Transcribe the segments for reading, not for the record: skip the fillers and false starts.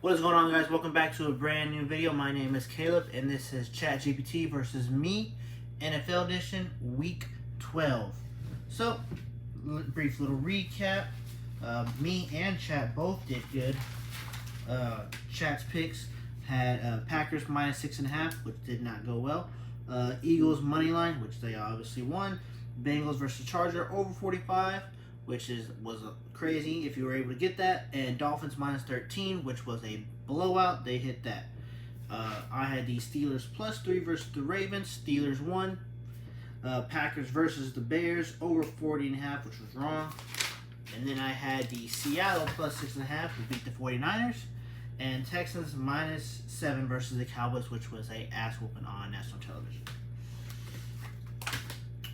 What is going on, guys? Welcome back to a brand new video. My name is Caleb, and this is ChatGPT versus me, NFL Edition, Week 12. So, brief little recap. Me and Chat both did good. Chat's picks had Packers -6.5, which did not go well. Eagles money line, which they obviously won. Bengals versus Charger over 45, which was crazy if you were able to get that. And Dolphins -13, which was a blowout. They hit that. I had the Steelers +3 versus the Ravens. Steelers won. Packers versus the Bears over 40.5, which was wrong. And then I had the Seattle +6.5, who beat the 49ers. And Texans -7 versus the Cowboys, which was a ass whooping on national television.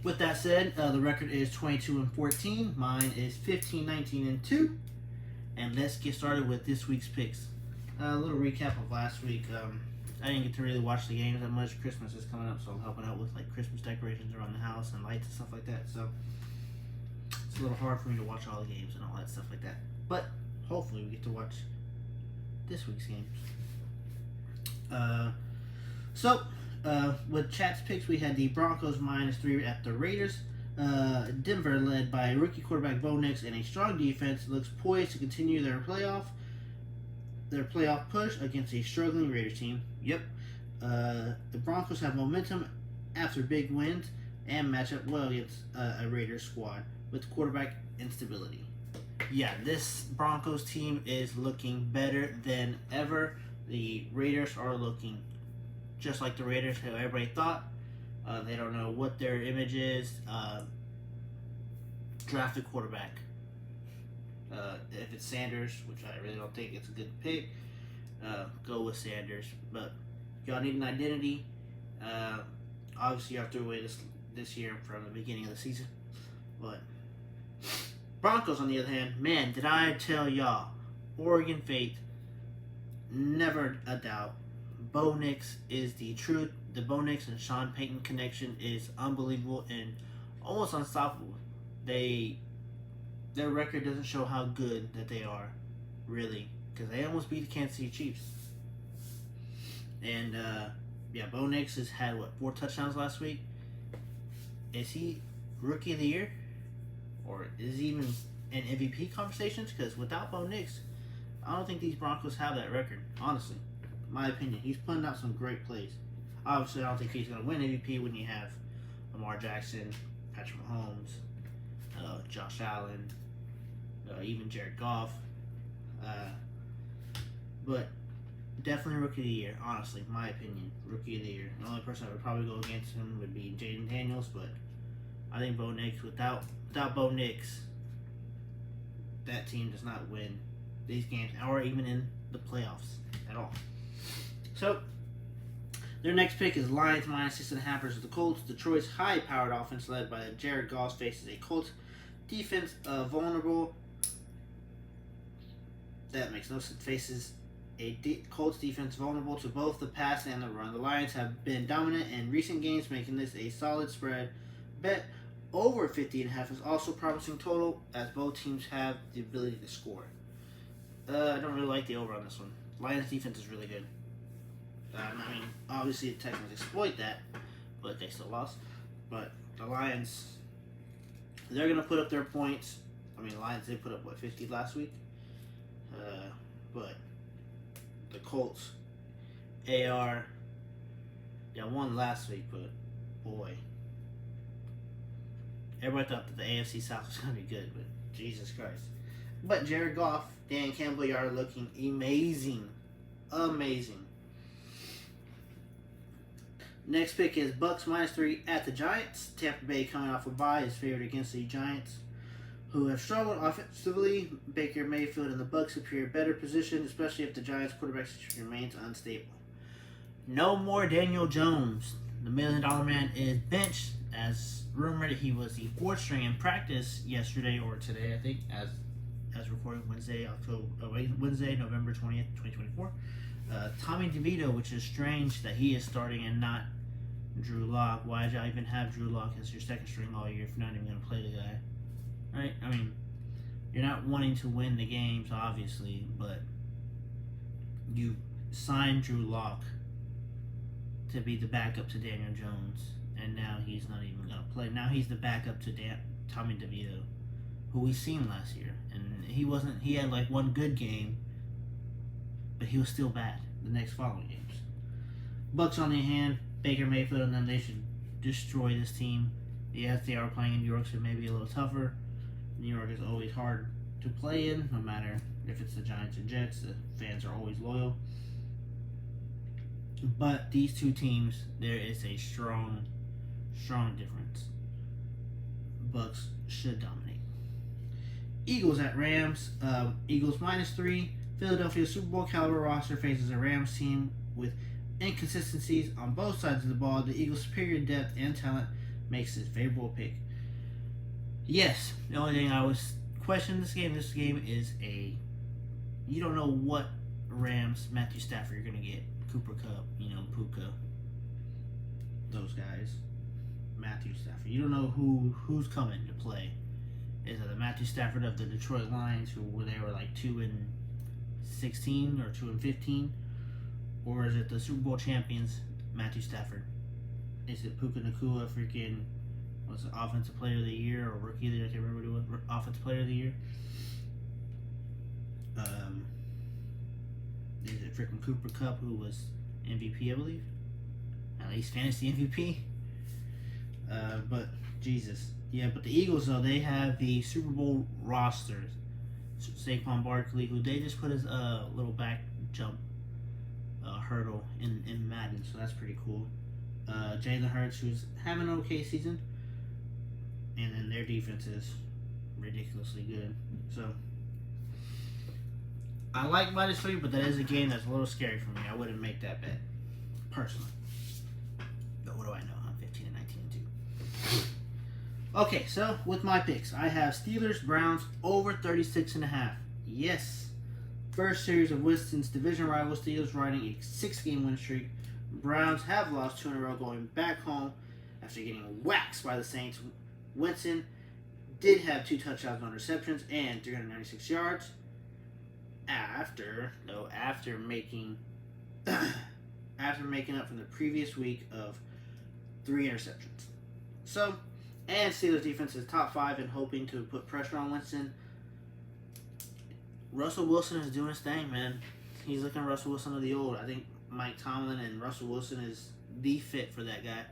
With that said, the record is 22-14. Mine is 15-19-2. And let's get started with this week's picks. A little recap of last week. I didn't get to really watch the games that much. Christmas is coming up, so I'm helping out with like Christmas decorations around the house and lights and stuff like that. So it's a little hard for me to watch all the games and all that stuff like that. But hopefully we get to watch this week's games. With Chat's picks, we had the Broncos -3 at the Raiders. Denver, led by rookie quarterback Bo Nix and a strong defense, looks poised to continue their playoff push against a struggling Raiders team. Yep. The Broncos have momentum after big wins and match up well against a Raiders squad with quarterback instability. Yeah, this Broncos team is looking better than ever. The Raiders are looking just like the Raiders, who everybody thought. They don't know what their image is. Draft a quarterback. If it's Sanders, which I really don't think it's a good pick, go with Sanders. But y'all need an identity. Obviously, y'all threw away this year from the beginning of the season. But Broncos, on the other hand, man, did I tell y'all, Oregon Faith, never a doubt. Bo Nix is the truth. The Bo Nix and Sean Payton connection is unbelievable and almost unstoppable. Their record doesn't show how good that they are, really, because they almost beat the Kansas City Chiefs. And Bo Nix has had 4 touchdowns last week. Is he Rookie of the Year, or is he even in MVP conversations? Because without Bo Nix, I don't think these Broncos have that record, honestly. My opinion. He's putting out some great plays. Obviously, I don't think he's going to win MVP when you have Lamar Jackson, Patrick Mahomes, Josh Allen, even Jared Goff. But definitely Rookie of the Year, honestly, my opinion. Rookie of the Year. The only person that would probably go against him would be Jaden Daniels, but I think Bo Nix, without Bo Nix, that team does not win these games or even in the playoffs at all. So, their next pick is Lions -6.5 versus the Colts. Detroit's high-powered offense, led by Jared Goff, faces a Colts defense vulnerable. That makes no sense. Faces a Colts defense vulnerable to both the pass and the run. The Lions have been dominant in recent games, making this a solid spread bet. Over 50.5 is also promising total, as both teams have the ability to score. I don't really like the over on this one. Lions defense is really good. Obviously the Texans exploit that, but they still lost. But the Lions, they're going to put up their points. Lions did put up, 50 last week? But the Colts, AR, won last week, but boy. Everybody thought that the AFC South was going to be good, but Jesus Christ. But Jared Goff, Dan Campbell, y'all are looking amazing. Amazing. Next pick is Bucks -3 at the Giants. Tampa Bay, coming off a bye, is favored against the Giants, who have struggled offensively. Baker Mayfield and the Bucks appear better positioned, especially if the Giants' quarterback situation remains unstable. No more Daniel Jones. The $1 million man is benched, as rumored. He was the 4th string in practice yesterday or today, I think, as recording Wednesday, November 20th, 2024. Tommy DeVito, which is strange that he is starting and not Drew Lock. Why did y'all even have Drew Lock as your 2nd string all year if you're not even going to play the guy? Right? You're not wanting to win the games, obviously, but You signed Drew Lock to be the backup to Daniel Jones, and now he's not even going to play. Now he's the backup to Tommy DeVito, who we seen last year, and he wasn't. He had like one good game, but he was still bad the next following games. Bucks on the hand, Baker Mayfield, and then they should destroy this team. Yes, they are playing in New York, so maybe a little tougher. New York is always hard to play in, no matter if it's the Giants or Jets. The fans are always loyal. But these two teams, there is a strong difference. Bucks should dominate. Eagles at Rams. Eagles -3. Philadelphia Super Bowl caliber roster faces a Rams team with inconsistencies on both sides of the ball. The Eagles' superior depth and talent makes this favorable pick. Yes, the only thing I was questioning this game is you don't know what Rams Matthew Stafford you're gonna get. Cooper Kupp, Puka, those guys. Matthew Stafford. You don't know who's coming to play. Is it the Matthew Stafford of the Detroit Lions, who were 2-16 or 2-15, or is it the Super Bowl champions Matthew Stafford? Is it Puka Nacua, freaking was it Offensive Player of the Year or Rookie of the Year? I can't remember what it was. Offensive Player of the Year. Is it freaking Cooper Kupp, who was MVP, I believe? At least fantasy MVP. But Jesus, yeah. But the Eagles, though, they have the Super Bowl rosters. Saquon Barkley, who they just put his little back jump hurdle in Madden, so that's pretty cool. Jalen Hurts, who's having an okay season, and then their defense is ridiculously good. So I like -3, but that is a game that's a little scary for me. I wouldn't make that bet personally. But what do I know? I'm 15-19-2. Okay, so with my picks, I have Steelers Browns over 36.5. Yes. First series of Winston's division rival Steelers riding a 6-game win streak. Browns have lost 2 in a row going back home after getting waxed by the Saints. Winston did have 2 touchdowns on receptions and 396 yards after making up from the previous week of 3 interceptions. So, and Steelers defense is top 5 and hoping to put pressure on Winston. Russell Wilson is doing his thing, man. He's looking Russell Wilson of the old. I think Mike Tomlin and Russell Wilson is the fit for that guy.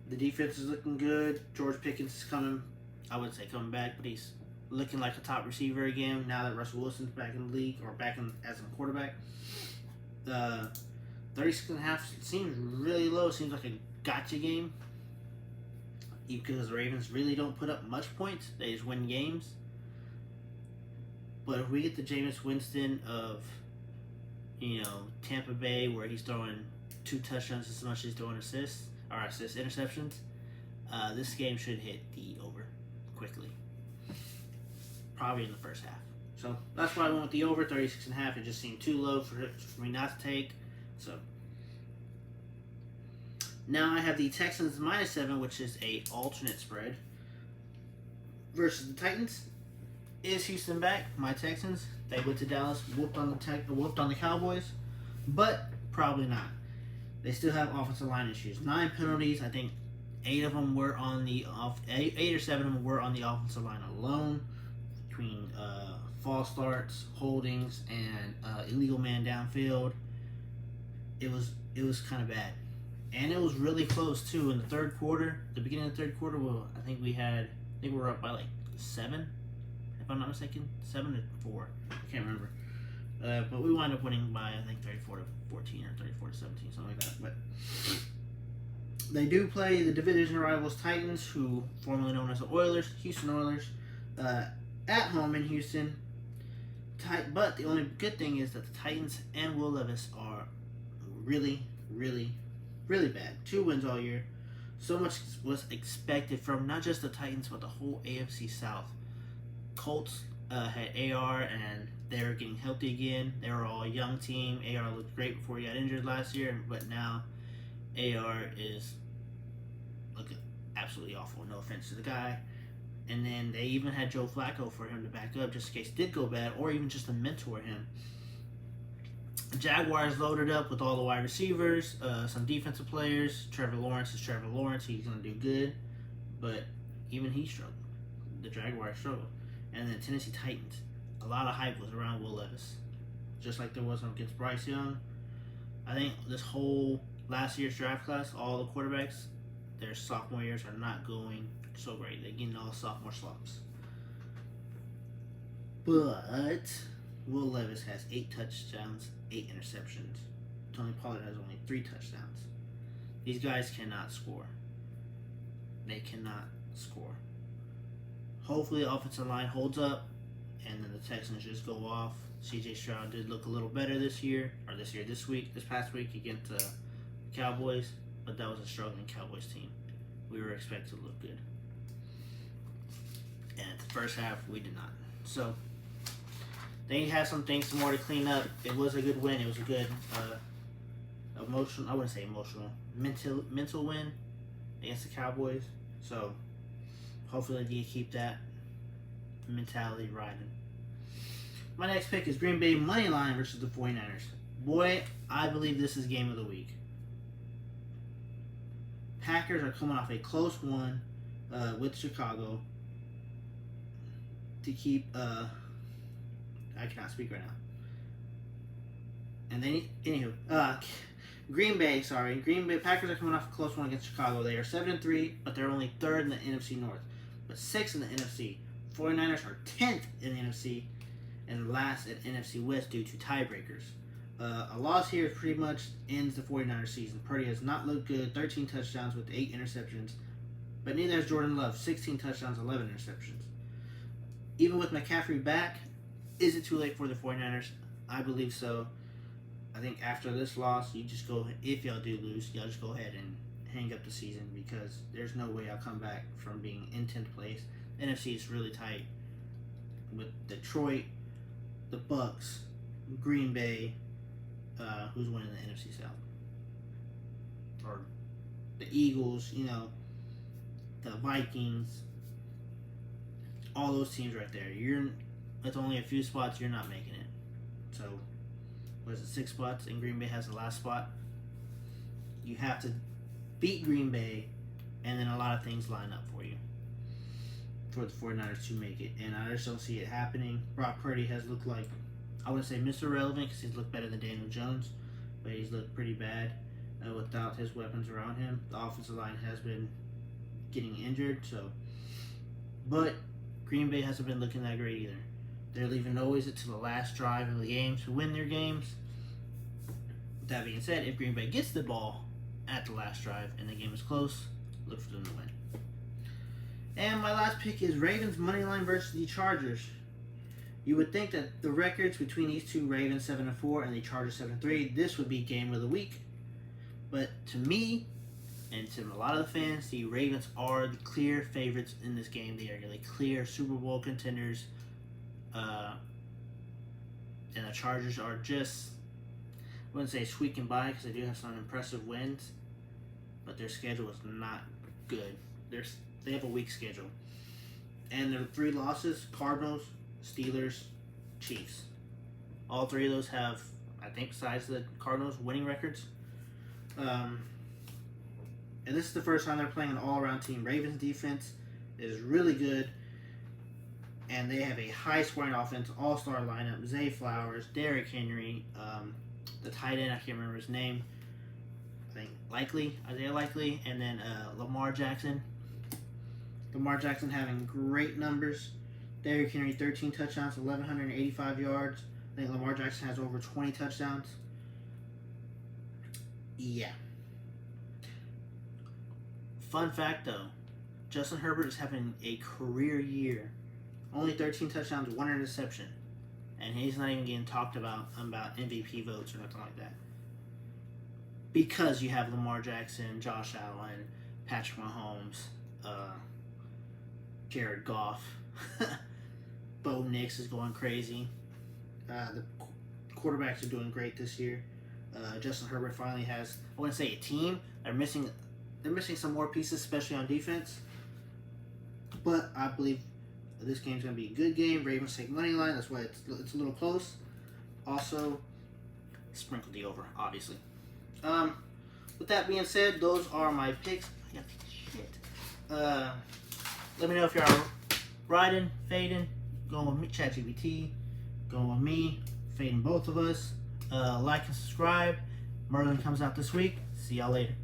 The defense is looking good. George Pickens is coming back, but he's looking like a top receiver again now that Russell Wilson's back in the league, or back in as a quarterback. 36.5 seems really low. Seems like a gotcha game. Because the Ravens really don't put up much points. They just win games. But if we get the Jameis Winston of, Tampa Bay, where he's throwing 2 touchdowns as much as he's throwing interceptions, this game should hit the over quickly. Probably in the first half. So that's why I went with the over 36.5. It just seemed too low for me not to take. So now I have the Texans -7, which is a alternate spread, versus the Titans. Is Houston back? My Texans. They went to Dallas, whooped on the Cowboys, but probably not. They still have offensive line issues. 9 penalties. I think 8 of them were on the 8 or 7 of them were on the offensive line alone, between false starts, holdings, and illegal man downfield. It was kind of bad, and it was really close too in the third quarter. The beginning of the third quarter, I think we were up by like 7. If I'm not mistaken, 7-4. I can't remember. But we wound up winning by, I think, 34-14 or 34-17, something like that. But they do play the division rivals Titans, who formerly known as the Houston Oilers, at home in Houston. But the only good thing is that the Titans and Will Levis are really, really, really bad. 2 wins all year. So much was expected from not just the Titans, but the whole AFC South. Colts had AR, and they were getting healthy again. They were all a young team. AR looked great before he got injured last year, but now AR is looking absolutely awful. No offense to the guy. And then they even had Joe Flacco for him to back up just in case it did go bad, or even just to mentor him. Jaguars loaded up with all the wide receivers, some defensive players. Trevor Lawrence is Trevor Lawrence. He's going to do good. But even he struggled. The Jaguars struggled. And then Tennessee Titans. A lot of hype was around Will Levis. Just like there was against Bryce Young. I think this whole last year's draft class, all the quarterbacks, their sophomore years are not going so great. They're getting all sophomore slumps. But Will Levis has 8 touchdowns, 8 interceptions. Tony Pollard has only 3 touchdowns. These guys cannot score. They cannot score. Hopefully the offensive line holds up and then the Texans just go off. CJ Stroud did look a little better this past week against the Cowboys, but that was a struggling Cowboys team. We were expected to look good. And the first half, we did not. So, they have some things more to clean up. It was a good win. It was a good mental win against the Cowboys. So, hopefully they keep that mentality riding. My next pick is Green Bay Moneyline versus the 49ers. Boy, I believe this is game of the week. Packers are coming off a close one with Chicago to keep... I cannot speak right now. And then, Green Bay Packers are coming off a close one against Chicago. They are 7-3, but they're only 3rd in the NFC North, but 6th in the NFC. 49ers are 10th in the NFC and last at NFC West due to tiebreakers. A loss here pretty much ends the 49ers season. Purdy has not looked good, 13 touchdowns with 8 interceptions, but neither has Jordan Love, 16 touchdowns, 11 interceptions. Even with McCaffrey back, is it too late for the 49ers? I believe so. I think after this loss, you just go, if y'all do lose, y'all just go ahead and hang up the season because there's no way I'll come back from being in 10th place. The NFC is really tight with Detroit, the Bucks, Green Bay, who's winning the NFC South? Or the Eagles, the Vikings, all those teams right there. It's only a few spots, you're not making it. So, what is it, 6 spots, and Green Bay has the last spot. You have to beat Green Bay, and then a lot of things line up for you for the 49ers to make it, and I just don't see it happening. Brock Purdy has looked like, I wouldn't say Mr. Relevant because he's looked better than Daniel Jones, but he's looked pretty bad without his weapons around him. The offensive line has been getting injured, but Green Bay hasn't been looking that great either. They're leaving always to the last drive of the game to win their games. That being said, if Green Bay gets the ball at the last drive and the game is close, look for them to win. And my last pick is Ravens Moneyline versus the Chargers. You would think that the records between these two, Ravens 7-4 and the Chargers 7-3, this would be game of the week. But to me, and to a lot of the fans, the Ravens are the clear favorites in this game. They are the clear Super Bowl contenders. And the Chargers are just, I wouldn't say squeaking by because they do have some impressive wins, but their schedule is not good. They have a weak schedule. And their 3 losses, Cardinals, Steelers, Chiefs. All 3 of those have, I think, besides the Cardinals, winning records. And this is the first time they're playing an all-around team. Ravens defense is really good. And they have a high-scoring offense, all-star lineup. Zay Flowers, Derrick Henry, the tight end, I can't remember his name. I think Isaiah Likely, and then Lamar Jackson. Lamar Jackson having great numbers. Derrick Henry, 13 touchdowns, 1,185 yards. I think Lamar Jackson has over 20 touchdowns. Yeah. Fun fact, though. Justin Herbert is having a career year. Only 13 touchdowns, 1 interception. And he's not even getting talked about MVP votes or nothing like that. Because you have Lamar Jackson, Josh Allen, Patrick Mahomes, Jared Goff. Bo Nix is going crazy. The quarterbacks are doing great this year. Justin Herbert finally has, I wouldn't say a team. They're missing some more pieces, especially on defense. But I believe this game's going to be a good game. Ravens take money line. That's why it's a little close. Also, sprinkle the over, obviously. With that being said, those are my picks. Shit. Let me know if y'all riding, fading, going with me, ChatGPT, going with me, fading both of us. Like and subscribe. Merlin comes out this week. See y'all later.